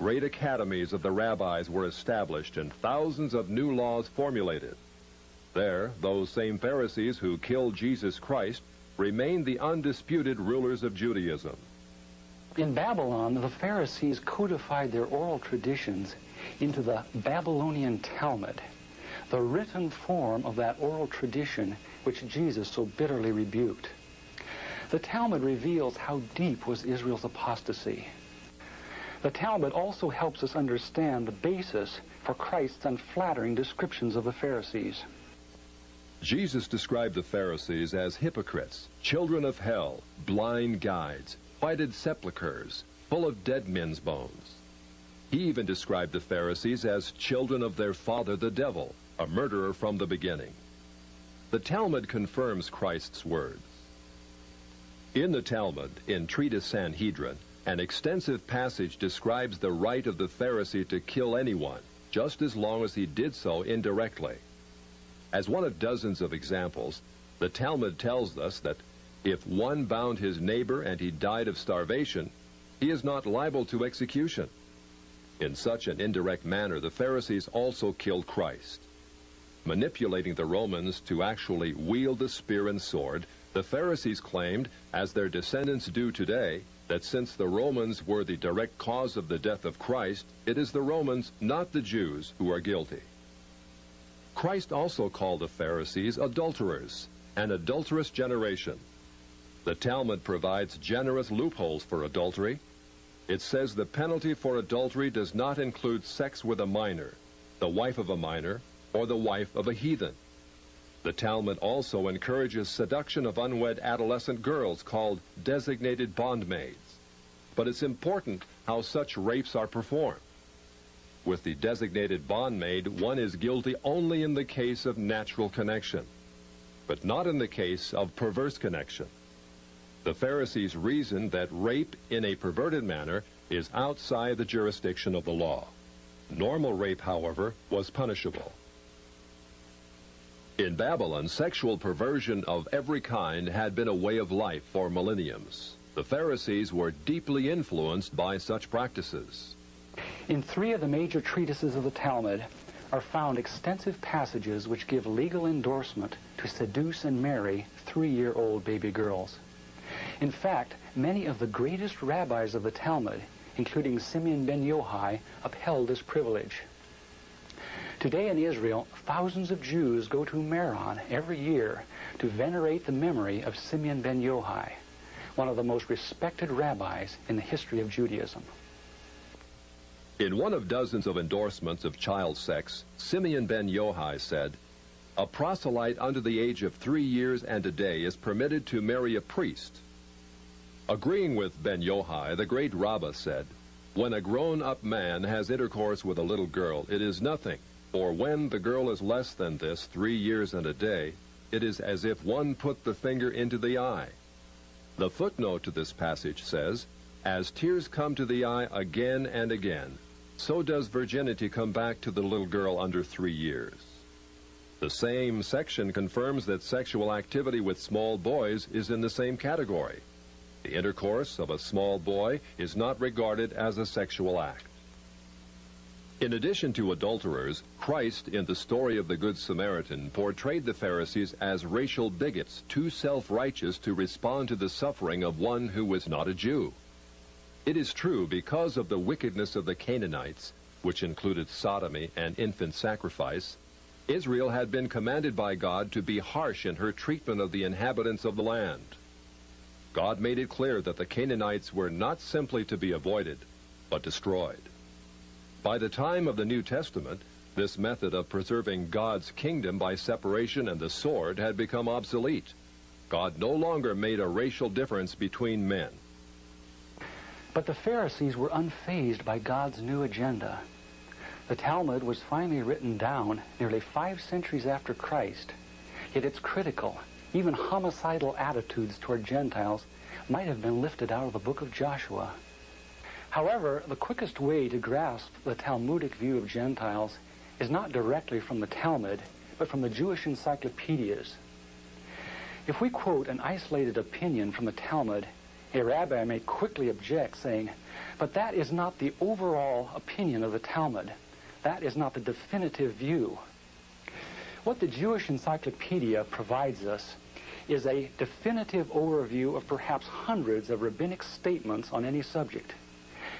great academies of the rabbis were established and thousands of new laws formulated. There, those same Pharisees who killed Jesus Christ remained the undisputed rulers of Judaism. In Babylon, the Pharisees codified their oral traditions into the Babylonian Talmud, the written form of that oral tradition which Jesus so bitterly rebuked. The Talmud reveals how deep was Israel's apostasy. The Talmud also helps us understand the basis for Christ's unflattering descriptions of the Pharisees. Jesus described the Pharisees as hypocrites, children of hell, blind guides, whited sepulchres, full of dead men's bones. He even described the Pharisees as children of their father the devil, a murderer from the beginning. The Talmud confirms Christ's words. In the Talmud, in Treatise Sanhedrin, an extensive passage describes the right of the Pharisee to kill anyone, just as long as he did so indirectly. As one of dozens of examples, the Talmud tells us that if one bound his neighbor and he died of starvation, he is not liable to execution. In such an indirect manner, the Pharisees also killed Christ. Manipulating the Romans to actually wield the spear and sword, the Pharisees claimed, as their descendants do today, that since the Romans were the direct cause of the death of Christ, it is the Romans, not the Jews, who are guilty. Christ also called the Pharisees adulterers, an adulterous generation. The Talmud provides generous loopholes for adultery. It says the penalty for adultery does not include sex with a minor, the wife of a minor, or the wife of a heathen. The Talmud also encourages seduction of unwed adolescent girls called designated bondmaids. But it's important how such rapes are performed. With the designated bondmaid, one is guilty only in the case of natural connection, but not in the case of perverse connection. The Pharisees reasoned that rape in a perverted manner is outside the jurisdiction of the law. Normal rape, however, was punishable. In Babylon, sexual perversion of every kind had been a way of life for millenniums. The Pharisees were deeply influenced by such practices. In 3 of the major treatises of the Talmud are found extensive passages which give legal endorsement to seduce and marry 3-year-old baby girls. In fact, many of the greatest rabbis of the Talmud, including Simeon ben Yochai, upheld this privilege. Today in Israel, thousands of Jews go to Meron every year to venerate the memory of Simeon ben Yochai, one of the most respected rabbis in the history of Judaism. In one of dozens of endorsements of child sex, Simeon ben Yochai said, "A proselyte under the age of 3 years and a day is permitted to marry a priest." Agreeing with ben Yochai, the great Rabbah said, "When a grown-up man has intercourse with a little girl, it is nothing, for when the girl is less than this, 3 years and a day, it is as if one put the finger into the eye." The footnote to this passage says, "As tears come to the eye again and again, so does virginity come back to the little girl under 3 years." The same section confirms that sexual activity with small boys is in the same category. The intercourse of a small boy is not regarded as a sexual act. In addition to adulterers, Christ, in the story of the Good Samaritan, portrayed the Pharisees as racial bigots, too self-righteous to respond to the suffering of one who was not a Jew. It is true, because of the wickedness of the Canaanites, which included sodomy and infant sacrifice, Israel had been commanded by God to be harsh in her treatment of the inhabitants of the land. God made it clear that the Canaanites were not simply to be avoided, but destroyed. By the time of the New Testament, this method of preserving God's kingdom by separation and the sword had become obsolete. God no longer made a racial difference between men. But the Pharisees were unfazed by God's new agenda. The Talmud was finally written down nearly 5 centuries after Christ, yet its critical, even homicidal attitudes toward Gentiles might have been lifted out of the book of Joshua. However, the quickest way to grasp the Talmudic view of Gentiles is not directly from the Talmud, but from the Jewish encyclopedias. If we quote an isolated opinion from the Talmud, a rabbi may quickly object, saying, But that is not the overall opinion of the Talmud. That is not the definitive view. What the Jewish Encyclopedia provides us is a definitive overview of perhaps hundreds of rabbinic statements on any subject,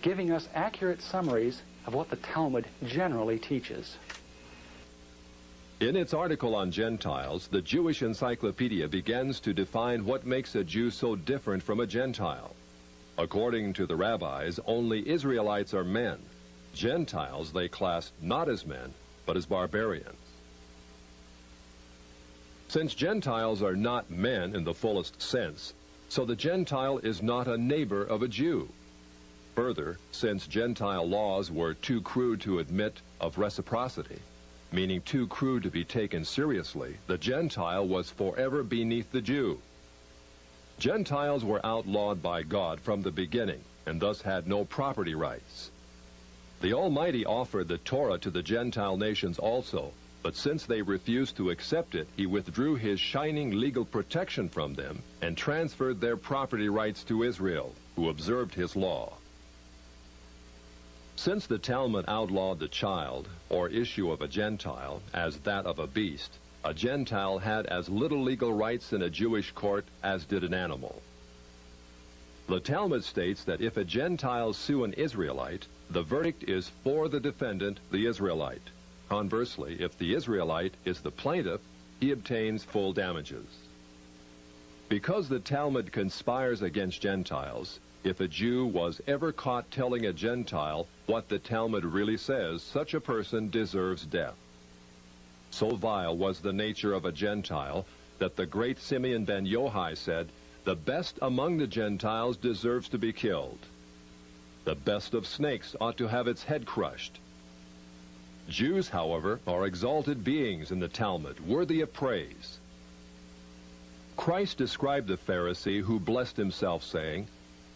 giving us accurate summaries of what the Talmud generally teaches. In its article on Gentiles, the Jewish Encyclopedia begins to define what makes a Jew so different from a Gentile. According to the rabbis, only Israelites are men. Gentiles they class not as men, but as barbarians. Since Gentiles are not men in the fullest sense, so the Gentile is not a neighbor of a Jew. Further, since Gentile laws were too crude to admit of reciprocity, meaning too crude to be taken seriously, the Gentile was forever beneath the Jew. Gentiles were outlawed by God from the beginning, and thus had no property rights. The Almighty offered the Torah to the Gentile nations also, but since they refused to accept it, he withdrew his shining legal protection from them and transferred their property rights to Israel, who observed his law. Since the Talmud outlawed the child, or issue of a Gentile, as that of a beast, a Gentile had as little legal rights in a Jewish court as did an animal. The Talmud states that if a Gentile sue an Israelite, the verdict is for the defendant, the Israelite. Conversely, if the Israelite is the plaintiff, he obtains full damages. Because the Talmud conspires against Gentiles, if a Jew was ever caught telling a Gentile what the Talmud really says, such a person deserves death. So vile was the nature of a Gentile that the great Simeon ben Yohai said, "The best among the Gentiles deserves to be killed. The best of snakes ought to have its head crushed." Jews, however, are exalted beings in the Talmud, worthy of praise. Christ described the Pharisee who blessed himself, saying,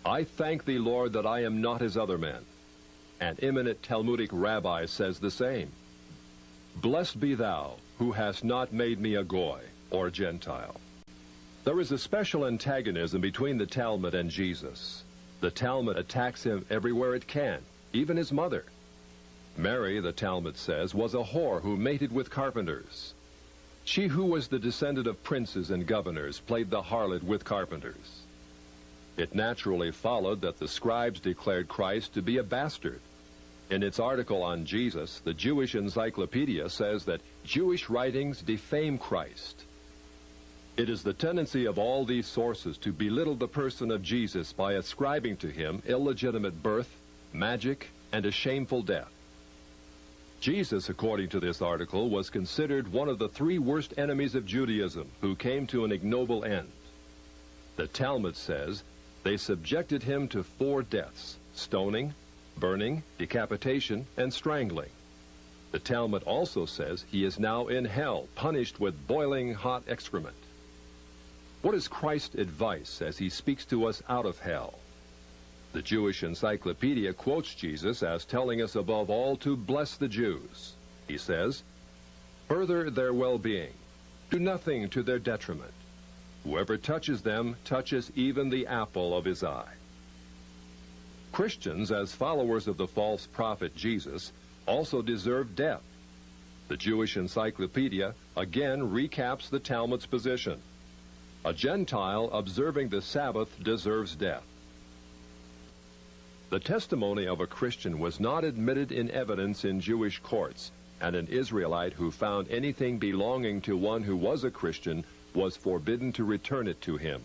"I thank thee, Lord, that I am not as other men." An eminent Talmudic rabbi says the same. "Blessed be thou, who hast not made me a goy," or Gentile. There is a special antagonism between the Talmud and Jesus. The Talmud attacks him everywhere it can, even his mother. Mary, the Talmud says, was a whore who mated with carpenters. She who was the descendant of princes and governors played the harlot with carpenters. It naturally followed that the scribes declared Christ to be a bastard. In its article on Jesus, the Jewish Encyclopedia says that Jewish writings defame Christ. It is the tendency of all these sources to belittle the person of Jesus by ascribing to him illegitimate birth, magic, and a shameful death. Jesus, according to this article, was considered one of the three worst enemies of Judaism who came to an ignoble end. The Talmud says they subjected him to 4 deaths: stoning, burning, decapitation, and strangling. The Talmud also says he is now in hell, punished with boiling hot excrement. What is Christ's advice as he speaks to us out of hell? The Jewish Encyclopedia quotes Jesus as telling us above all to bless the Jews. He says, "Further their well-being. Do nothing to their detriment. Whoever touches them touches even the apple of his eye." Christians, as followers of the false prophet Jesus, also deserve death. The Jewish Encyclopedia again recaps the Talmud's position. A Gentile observing the Sabbath deserves death. The testimony of a Christian was not admitted in evidence in Jewish courts, and an Israelite who found anything belonging to one who was a Christian was forbidden to return it to him.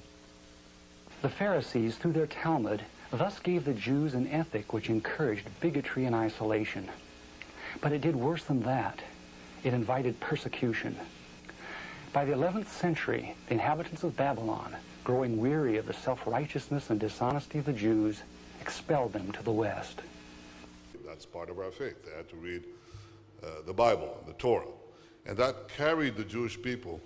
The Pharisees, through their Talmud, thus gave the Jews an ethic which encouraged bigotry and isolation. But it did worse than that. It invited persecution. By the 11th century, the inhabitants of Babylon, growing weary of the self-righteousness and dishonesty of the Jews, expelled them to the West. That's part of our faith. They had to read the Bible, the Torah. And that carried the Jewish people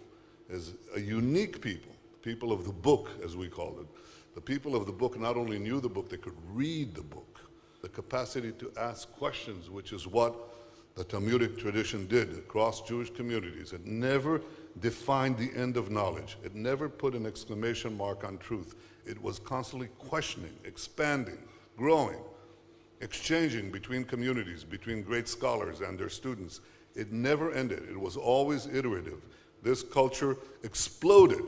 as a unique people, people of the book, as we called it. The people of the book not only knew the book, they could read the book. The capacity to ask questions, which is what the Talmudic tradition did across Jewish communities. It never defined the end of knowledge. It never put an exclamation mark on truth. It was constantly questioning, expanding, growing. exchanging between communities, between great scholars and their students. It never ended. It was always iterative. This culture exploded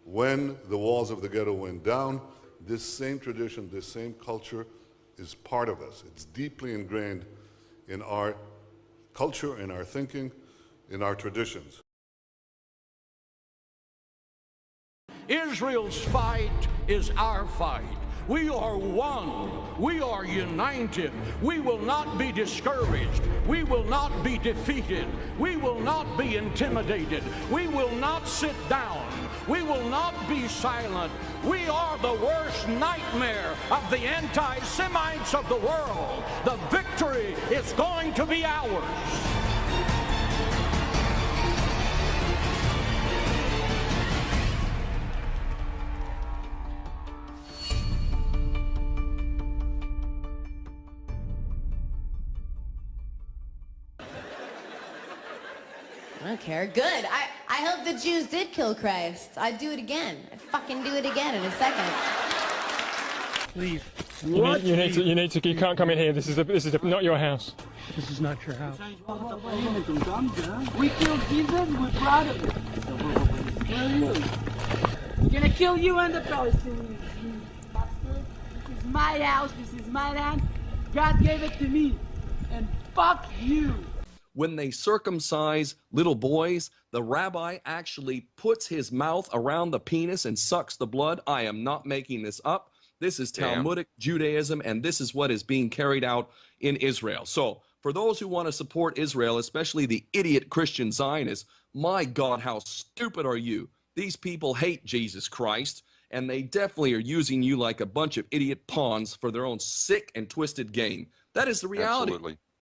when the walls of the ghetto went down. This same tradition, this same culture is part of us. It's deeply ingrained in our culture, in our thinking, in our traditions. Israel's fight is our fight. We are one. We are united. We will not be discouraged. We will not be defeated. We will not be intimidated. We will not sit down. We will not be silent. We are the worst nightmare of the anti-Semites of the world. The victory is going to be ours. I don't care. Good. I hope the Jews did kill Christ. I'd do it again. I'd fucking do it again in a second. Leave. You need to. You can't come in here. This is not your house. This is not your house. We killed Jesus. We're proud of it. Where are you? We're gonna kill you and the Pharisees. Bastard. This is my house. This is my land. God gave it to me. And fuck you. When they circumcise little boys, the rabbi actually puts his mouth around the penis and sucks the blood. I am not making this up. This is Talmudic Judaism, and this is what is being carried out in Israel. So for those who want to support Israel, especially the idiot Christian Zionists, my God, how stupid are you? These people hate Jesus Christ, and they definitely are using you like a bunch of idiot pawns for their own sick and twisted game. That is the reality. Absolutely.